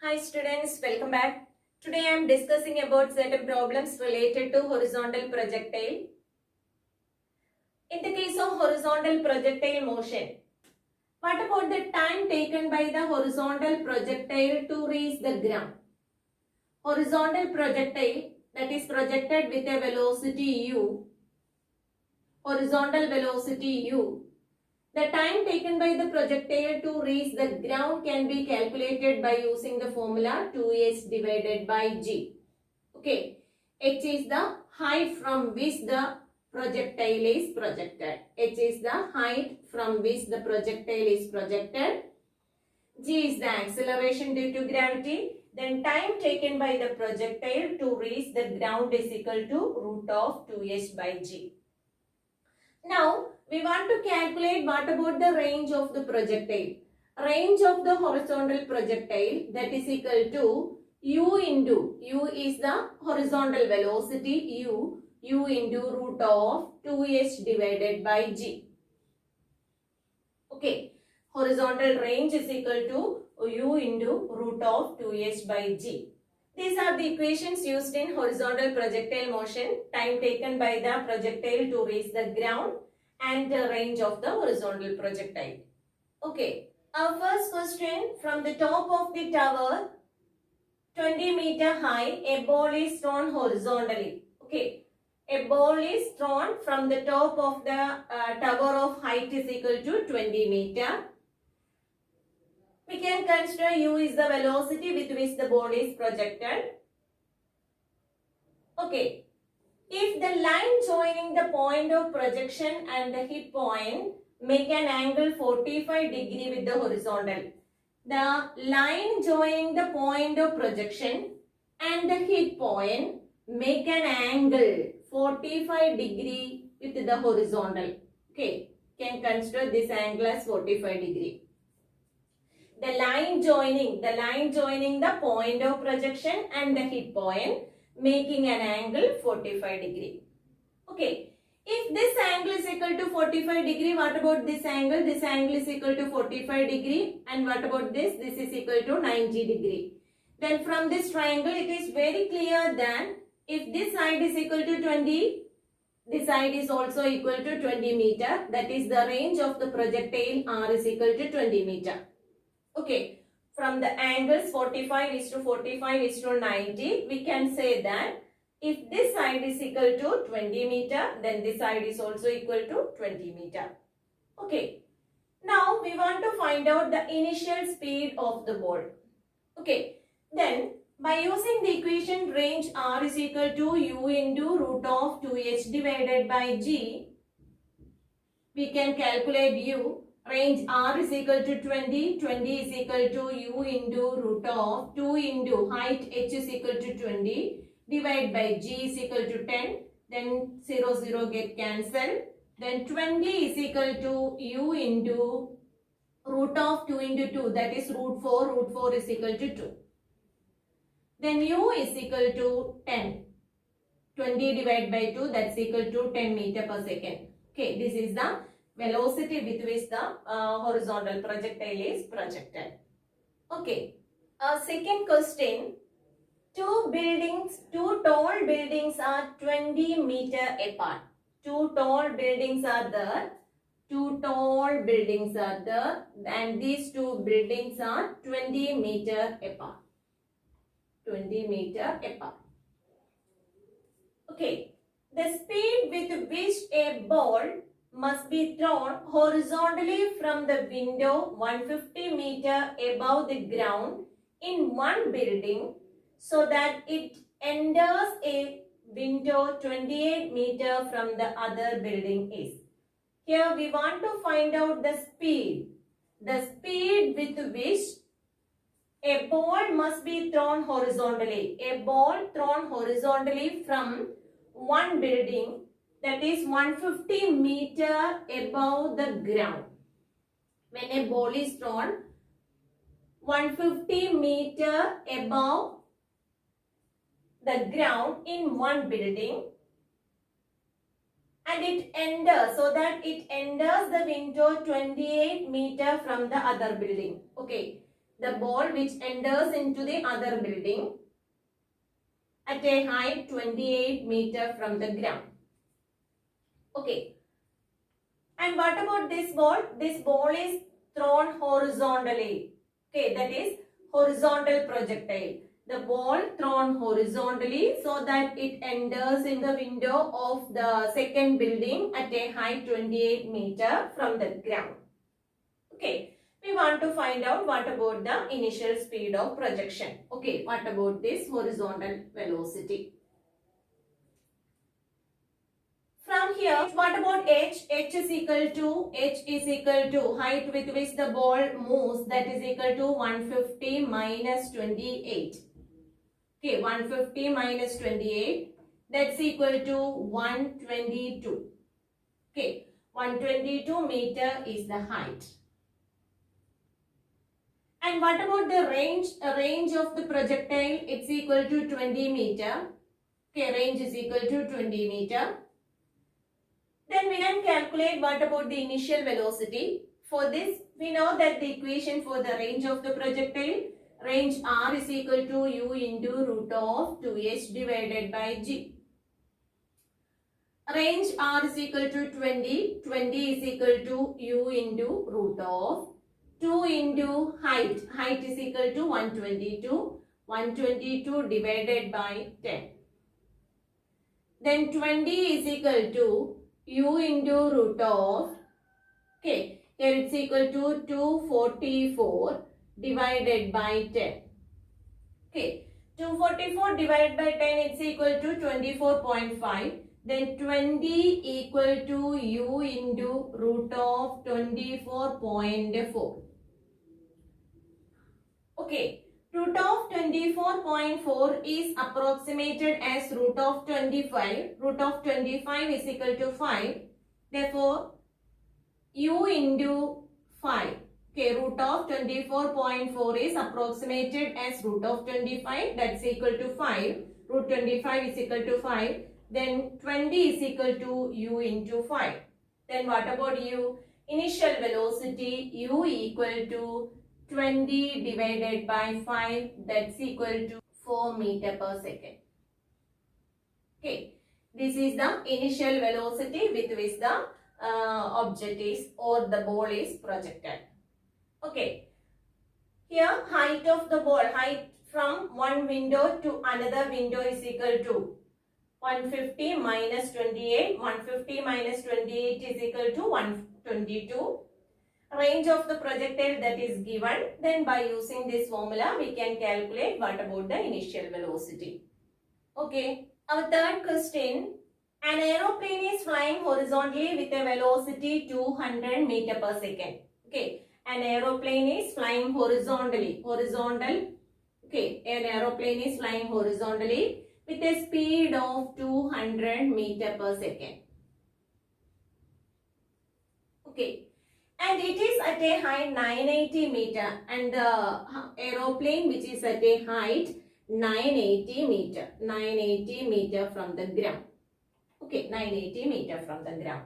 Hi students, welcome back. Today I am discussing about certain problems related to horizontal projectile. In the case of horizontal projectile motion, what about the time taken by the horizontal projectile to reach the ground? Horizontal projectile that is projected with a velocity u, horizontal velocity u. The time taken by the projectile to reach the ground can be calculated by using the formula 2h divided by g. Okay, h is the height from which the projectile is projected. H is the height from which the projectile is projected. G is the acceleration due to gravity. Then time taken by the projectile to reach the ground is equal to root of 2h by g. Now, we want to calculate what about the range of the projectile. Range of the horizontal projectile, that is equal to u is the horizontal velocity u into root of 2h divided by g. Okay, horizontal range is equal to u into root of 2h by g. These are the equations used in horizontal projectile motion, time taken by the projectile to reach the ground and the range of the horizontal projectile. Okay, our first question, from the top of the tower, 20-meter high, a ball is thrown horizontally. Okay, a ball is thrown from the top of the tower of height is equal to 20 meter. We can consider u is the velocity with which the ball is projected. Okay, if the line joining the point of projection and the hit point make an angle 45 degree with the horizontal. The line joining the point of projection and the hit point make an angle 45 degree with the horizontal. Okay, can consider this angle as 45 degree. The line joining the point of projection and the hit point making an angle 45 degree. Okay, if this angle is equal to 45 degree, what about this angle? This angle is equal to 45 degree, and what about this? This is equal to 90 degree. Then from this triangle, it is very clear that if this side is equal to 20, this side is also equal to 20 meter. That is the range of the projectile R is equal to 20 meter. Okay, from the angles 45 is to 45 is to 90, we can say that if this side is equal to 20 meter, then this side is also equal to 20 meter. Okay, now we want to find out the initial speed of the ball. Okay, then by using the equation range R is equal to u into root of 2h divided by g, we can calculate u. Range R is equal to 20, 20 is equal to u into root of 2 into height h is equal to 20 divided by g is equal to 10, then 0, 0 get cancelled. Then 20 is equal to u into root of 2 into 2, that is root 4 is equal to 2. Then u is equal to 10. 20 divided by 2, that's equal to 10 meter per second. Okay, this is the velocity with which the horizontal projectile is projected. Okay, second question. Two tall buildings are 20 meter apart. Two tall buildings are there, and these two buildings are 20 meter apart. 20 meter apart. Okay, the speed with which a ball must be thrown horizontally from the window 150 meter above the ground in one building so that it enters a window 28 meter from the other building is. Here we want to find out the speed. The speed with which a ball must be thrown horizontally. A ball thrown horizontally from one building, that is 150 meter above the ground. When a ball is thrown 150 meter above the ground in one building and it enters, so that it enters the window 28 meter from the other building. Okay, the ball which enters into the other building at a height 28 meter from the ground. Okay. And what about this ball? This ball is thrown horizontally. Okay, that is horizontal projectile. The ball thrown horizontally so that it enters in the window of the second building at a height 28 meter from the ground. Okay, we want to find out what about the initial speed of projection. Okay, what about this horizontal velocity? From here, what about h? H is equal to height with which the ball moves, that is equal to 150 minus 28. Okay, 150 minus 28, that's equal to 122. Okay, 122 meter is the height. And what about the range? A range of the projectile, it's equal to 20 meter. Okay, range is equal to 20 meter. Then we can calculate what about the initial velocity. For this, we know that the equation for the range of the projectile, range r is equal to u into root of 2h divided by g. Range r is equal to 20. 20 is equal to u into root of 2 into height. Height is equal to 122. 122 divided by 10. Then 20 is equal to u into root of, okay, here it's equal to 244 divided by 10. Okay, 244 divided by 10, it's equal to 24.5. Then 20 equal to u into root of 24.4. Okay, root of 24.4 is approximated as root of 25. Root of 25 is equal to 5. Therefore, u into 5. Okay, root of 24.4 is approximated as root of 25. That's equal to 5. Root 25 is equal to 5. Then 20 is equal to u into 5. Then what about u? Initial velocity u equal to 20 divided by 5, that's equal to 4 meter per second. Okay, this is the initial velocity with which the object is or the ball is projected. Okay, here height of the ball, height from one window to another window is equal to 150 minus 28. 150 minus 28 is equal to 122. Range of the projectile that is given. Then by using this formula, we can calculate what about the initial velocity. Okay. Our third question. An aeroplane is flying horizontally with a velocity 200 meter per second. Okay. An aeroplane is flying horizontally. Horizontal. Okay. An aeroplane is flying horizontally with a speed of 200 meter per second. Okay. And it is at a height 980 meter and the aeroplane which is at a height 980 meter from the ground. Okay, 980 meter from the ground.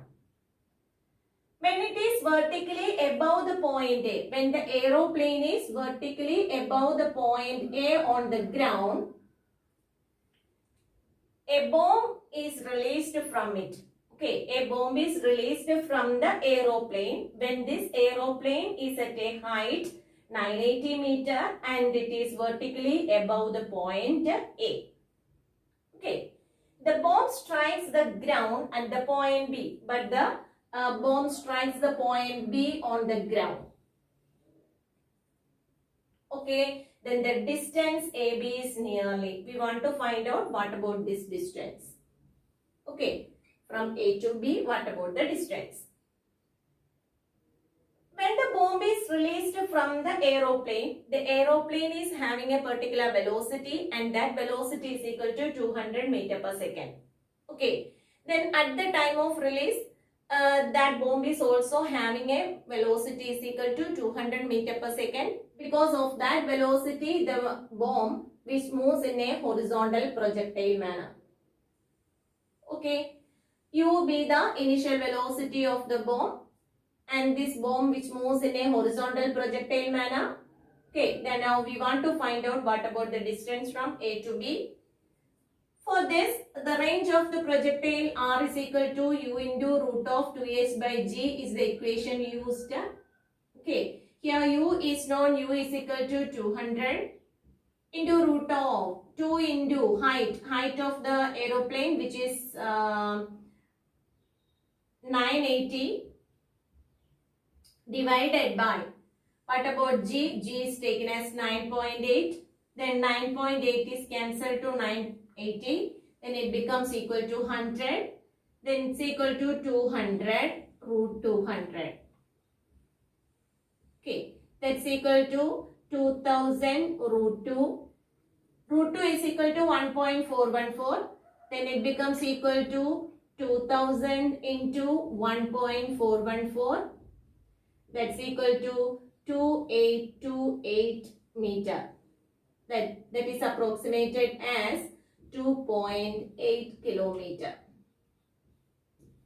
When it is vertically above the point A, when the aeroplane is vertically above the point A on the ground, a bomb is released from it. Okay, a bomb is released from the aeroplane when this aeroplane is at a height 980 meter and it is vertically above the point A. Okay, the bomb strikes the ground at the point B, but the bomb strikes the point B on the ground. Okay, then the distance AB is nearly. We want to find out what about this distance. Okay. From A to B, what about the distance? When the bomb is released from the aeroplane is having a particular velocity and that velocity is equal to 200 meter per second. Okay. Then at the time of release, that bomb is also having a velocity is equal to 200 meter per second. Because of that velocity, the bomb which moves in a horizontal projectile manner. Okay. U be the initial velocity of the bomb and this bomb which moves in a horizontal projectile manner. Okay, then now we want to find out what about the distance from A to B. For this, the range of the projectile r is equal to u into root of 2h by g is the equation used. Okay, here u is known, u is equal to 200 into root of 2 into height of the aeroplane, which is 980, divided by, what about g? G is taken as 9.8. Then 9.8 is cancelled to 980. Then it becomes equal to 100. Then it's equal to 200 root 200. Okay, that's equal to 2000 root 2. Root 2 is equal to 1.414. Then it becomes equal to 2000 into 1.414. That's equal to 2828 meter. That is approximated as 2.8 kilometer.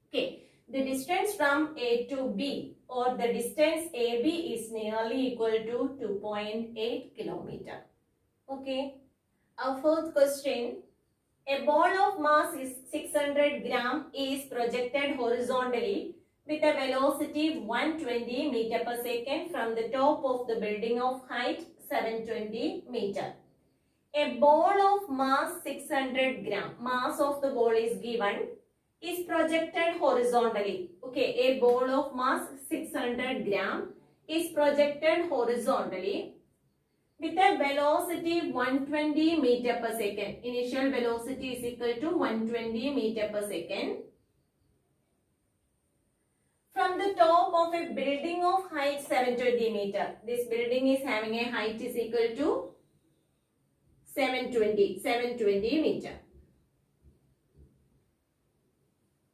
Okay, the distance from A to B or the distance AB is nearly equal to 2.8 kilometer. Okay, our fourth question. A ball of mass is 600 gram is projected horizontally with a velocity 120 meter per second from the top of the building of height 720 meter. A ball of mass 600 gram, mass of the ball is given, is projected horizontally. Okay, a ball of mass 600 gram is projected horizontally with a velocity 120 meter per second. Initial velocity is equal to 120 meter per second. From the top of a building of height 720 meter. This building is having a height is equal to 720 meter.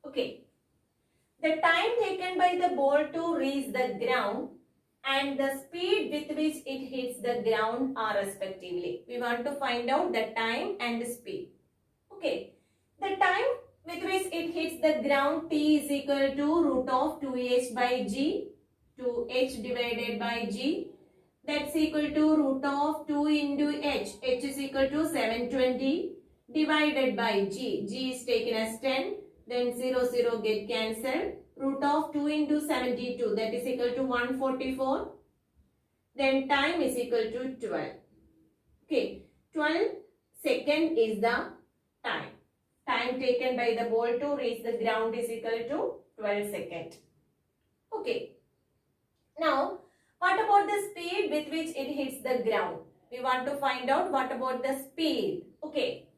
Okay. The time taken by the ball to reach the ground and the speed with which it hits the ground are respectively. We want to find out the time and the speed. Okay. The time with which it hits the ground, t is equal to root of 2h by g, 2h divided by g. That's equal to root of 2 into h. H is equal to 720 divided by g. G is taken as 10. Then 0 get cancelled. Root of 2 into 72, that is equal to 144. Then time is equal to 12. Okay, 12 second is the time. Time taken by the ball to reach the ground is equal to 12 seconds. Okay. Now, what about the speed with which it hits the ground? We want to find out what about the speed. Okay.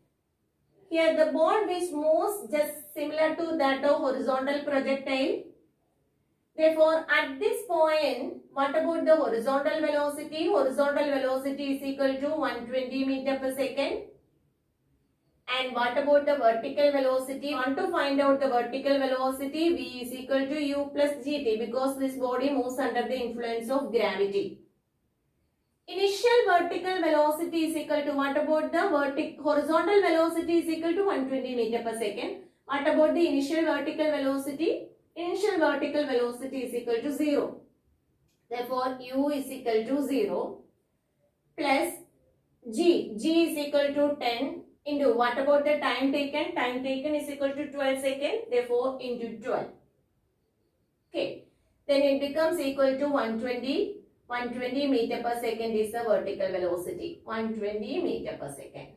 Here the ball which moves just similar to that of horizontal projectile. Therefore, at this point, what about the horizontal velocity? Horizontal velocity is equal to 120 meter per second. And what about the vertical velocity? Want to find out the vertical velocity? V is equal to u plus gt because this body moves under the influence of gravity. Initial vertical velocity is equal to, what about the horizontal velocity is equal to 120 meter per second. What about the initial vertical velocity? Initial vertical velocity is equal to 0. Therefore, u is equal to 0 plus g. G is equal to 10 into, what about the time taken? Time taken is equal to 12 seconds. Therefore, into 12. Okay. Then it becomes equal to 120. 120 meter per second is the vertical velocity. 120 meter per second.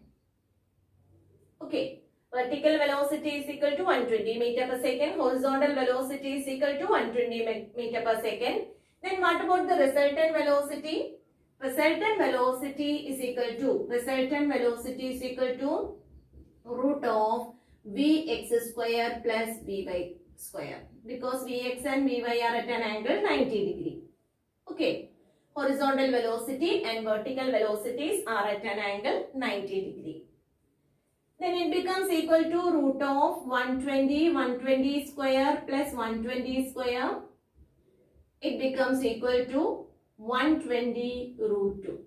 Okay. Vertical velocity is equal to 120 meter per second. Horizontal velocity is equal to 120 meter per second. Then what about the resultant velocity? Resultant velocity is equal to root of Vx square plus Vy square. Because Vx and Vy are at an angle 90 degree. Okay. Horizontal velocity and vertical velocities are at an angle 90 degree. Then it becomes equal to root of 120 square plus 120 square. It becomes equal to 120 root 2.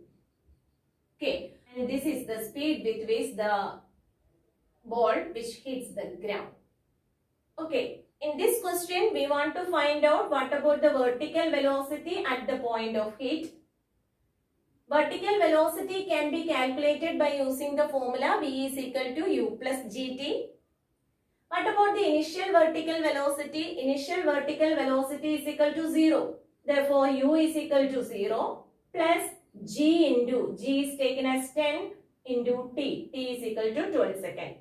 Okay. And this is the speed with which the ball which hits the ground. Okay. In this question, we want to find out what about the vertical velocity at the point of hit. Vertical velocity can be calculated by using the formula V is equal to U plus GT. What about the initial vertical velocity? Initial vertical velocity is equal to 0. Therefore, U is equal to 0 plus G into G is taken as 10 into T. T is equal to 12 seconds.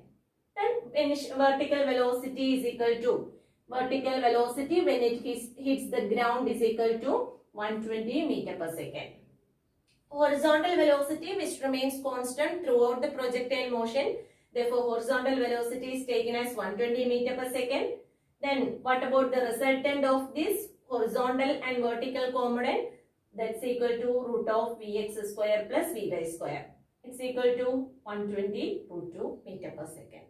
Then initial vertical velocity is equal to vertical velocity when it hits the ground is equal to 120 meter per second. Horizontal velocity which remains constant throughout the projectile motion. Therefore, horizontal velocity is taken as 120 meter per second. Then, what about the resultant of this horizontal and vertical component? That's equal to root of Vx square plus Vy square. It's equal to 120 root 2 meter per second.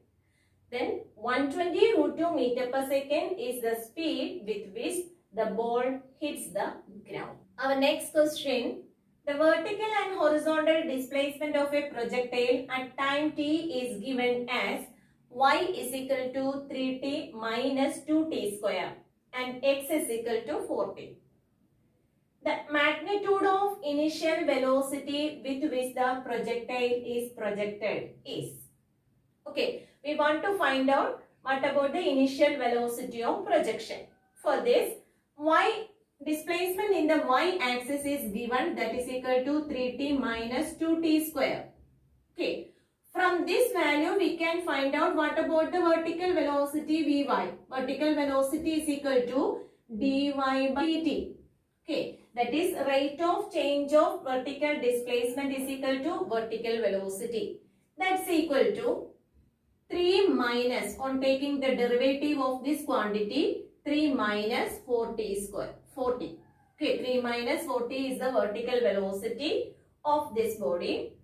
Then, 120 root 2 meter per second is the speed with which the ball hits the ground. Our next question. The vertical and horizontal displacement of a projectile at time t is given as y is equal to 3t minus 2t square and x is equal to 4t. The magnitude of initial velocity with which the projectile is projected is. Okay, we want to find out what about the initial velocity of projection. For this, displacement in the y-axis is given, that is equal to 3t minus 2t square. Okay. From this value, we can find out what about the vertical velocity Vy. Vertical velocity is equal to dy by dt. Okay. That is rate of change of vertical displacement is equal to vertical velocity. That's equal to 3 minus, on taking the derivative of this quantity, 3 minus 4t square. 40. Okay, 3 minus 40 is the vertical velocity of this body.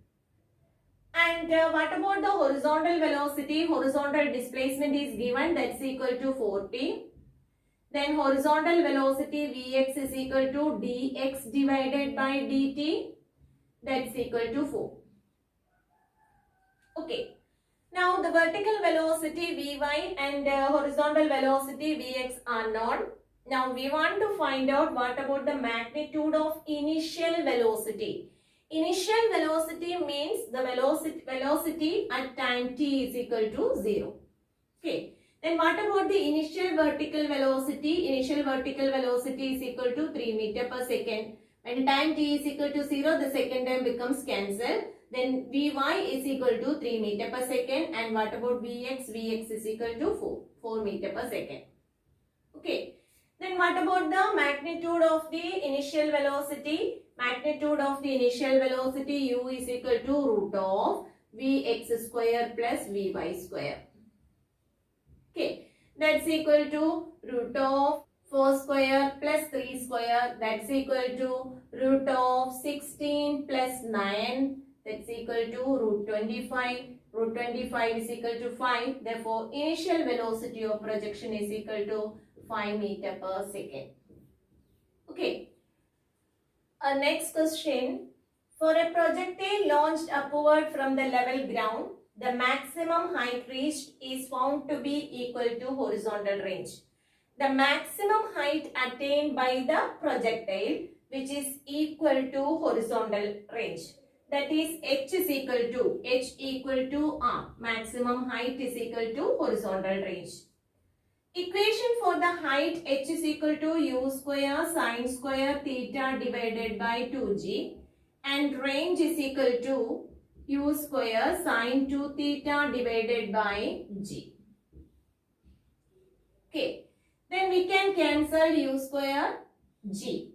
And what about the horizontal velocity? Horizontal displacement is given, that's equal to 40. Then horizontal velocity Vx is equal to dx divided by dt. That's equal to 4. Okay. Now the vertical velocity Vy and horizontal velocity Vx are known. Now we want to find out what about the magnitude of initial velocity. Initial velocity means the velocity at time t is equal to 0. Okay. Then what about the initial vertical velocity? Initial vertical velocity is equal to 3 meter per second. When time t is equal to 0, the second term becomes cancelled. Then Vy is equal to 3 meter per second. And what about Vx? Vx is equal to 4 meter per second. Okay. Then what about the magnitude of the initial velocity? Magnitude of the initial velocity u is equal to root of Vx square plus Vy square. Okay. That's equal to root of 4 square plus 3 square. That's equal to root of 16 plus 9. That's equal to root 25. Root 25 is equal to 5. Therefore, initial velocity of projection is equal to 5 meter per second. Okay. Next question. For a projectile launched upward from the level ground, the maximum height reached is found to be equal to horizontal range. The maximum height attained by the projectile, which is equal to horizontal range. That is h is equal to r. Maximum height is equal to horizontal range. Equation for the height h is equal to u square sine square theta divided by 2g, and range is equal to u square sine 2 theta divided by g. Okay. Then we can cancel u square g.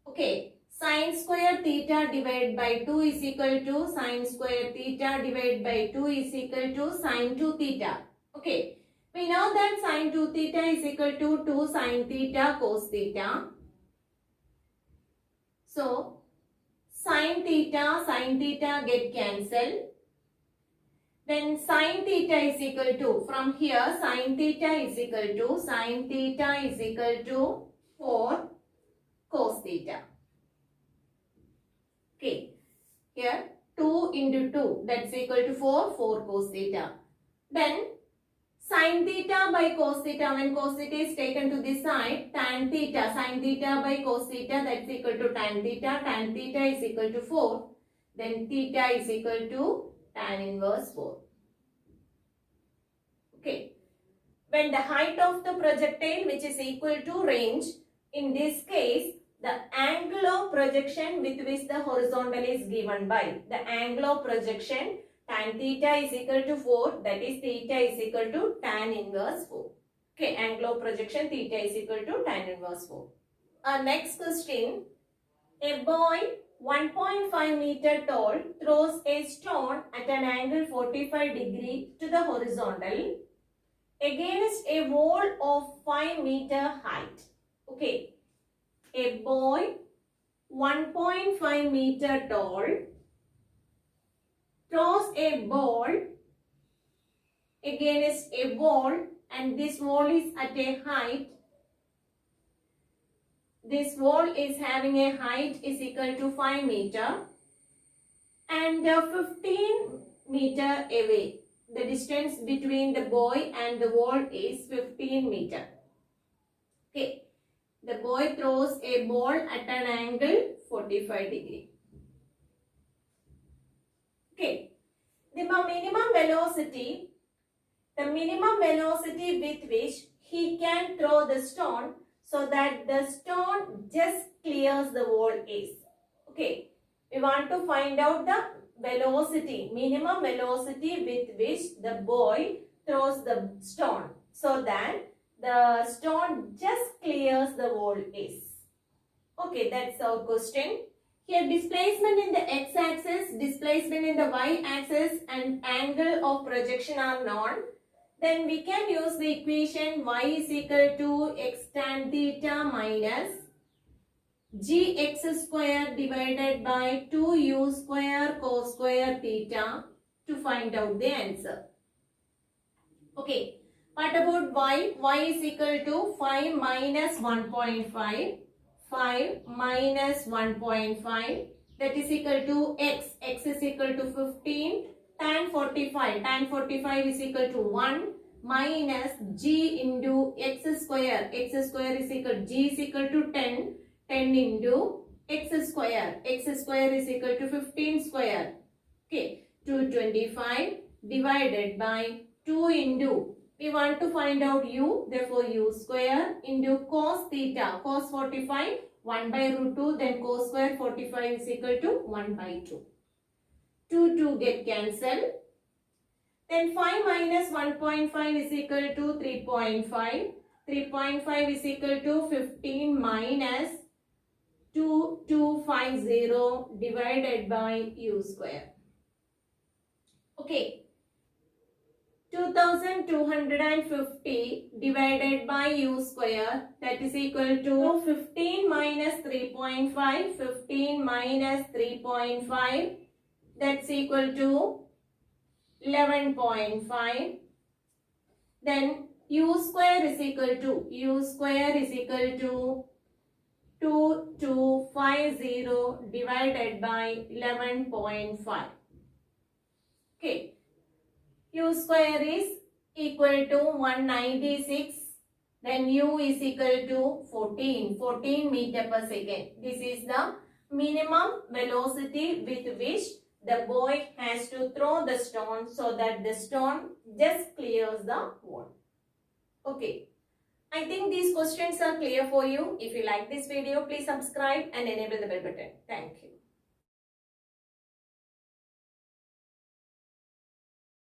Okay. Sine square theta divided by 2 is equal to sine square theta divided by 2 is equal to sine 2 theta. Okay. We know that sine 2 theta is equal to 2 sine theta cos theta. So, sine theta get cancelled. Then sine theta is equal to, from here sine theta is equal to 4 cos theta. Okay, here 2 into 2, that's equal to 4 cos theta. Then Sin theta by cos theta, when cos theta is taken to this side, tan theta, sin theta by cos theta, that's equal to tan theta is equal to 4, then theta is equal to tan inverse 4. Okay. When the height of the projectile which is equal to range, in this case, the angle of projection with which the horizontal is given by, the angle of projection tan theta is equal to 4, that is theta is equal to tan inverse 4. Okay, angle of projection theta is equal to tan inverse 4. Next question, a boy 1.5 meter tall throws a stone at an angle 45 degree to the horizontal against a wall of 5 meter height. Okay, a boy 1.5 meter tall throws a ball against a wall, and this wall is at a height. This wall is having a height is equal to 5 meter and 15 meter away. The distance between the boy and the wall is 15 meter. Okay. The boy throws a ball at an angle 45 degree. Okay. The minimum velocity with which he can throw the stone so that the stone just clears the wall is. Okay. We want to find out the velocity, minimum velocity with which the boy throws the stone so that the stone just clears the wall is. Okay, that's our question. Here displacement in the x-axis, displacement in the y-axis and angle of projection are known. Then we can use the equation y is equal to x tan theta minus gx square divided by 2u square cos square theta to find out the answer. Okay, what about y? Y is equal to 5 minus 1.5. 5 minus 1.5, that is equal to x. X is equal to 15. Tan 45. Tan 45 is equal to 1 minus g into x square. X square is equal to g is equal to 10. 10 into x square. X square is equal to 15 square. Okay. 225 divided by 2 into, we want to find out u, therefore u square into cos theta. Cos 45, 1 by root 2, then cos square 45 is equal to 1 by 2. 2 get cancelled. Then 5 minus 1.5 is equal to 3.5. 3.5 is equal to 15 minus 2250 divided by u square. Okay. 2250 divided by u square, that is equal to 15 minus 3.5. 15 minus 3.5, that's equal to 11.5. Then u square is equal to 2250 divided by 11.5. Okay. U square is equal to 196. Then u is equal to 14 meter per second. This is the minimum velocity with which the boy has to throw the stone so that the stone just clears the wall. Okay. I think these questions are clear for you. If you like this video, please subscribe and enable the bell button. Thank you.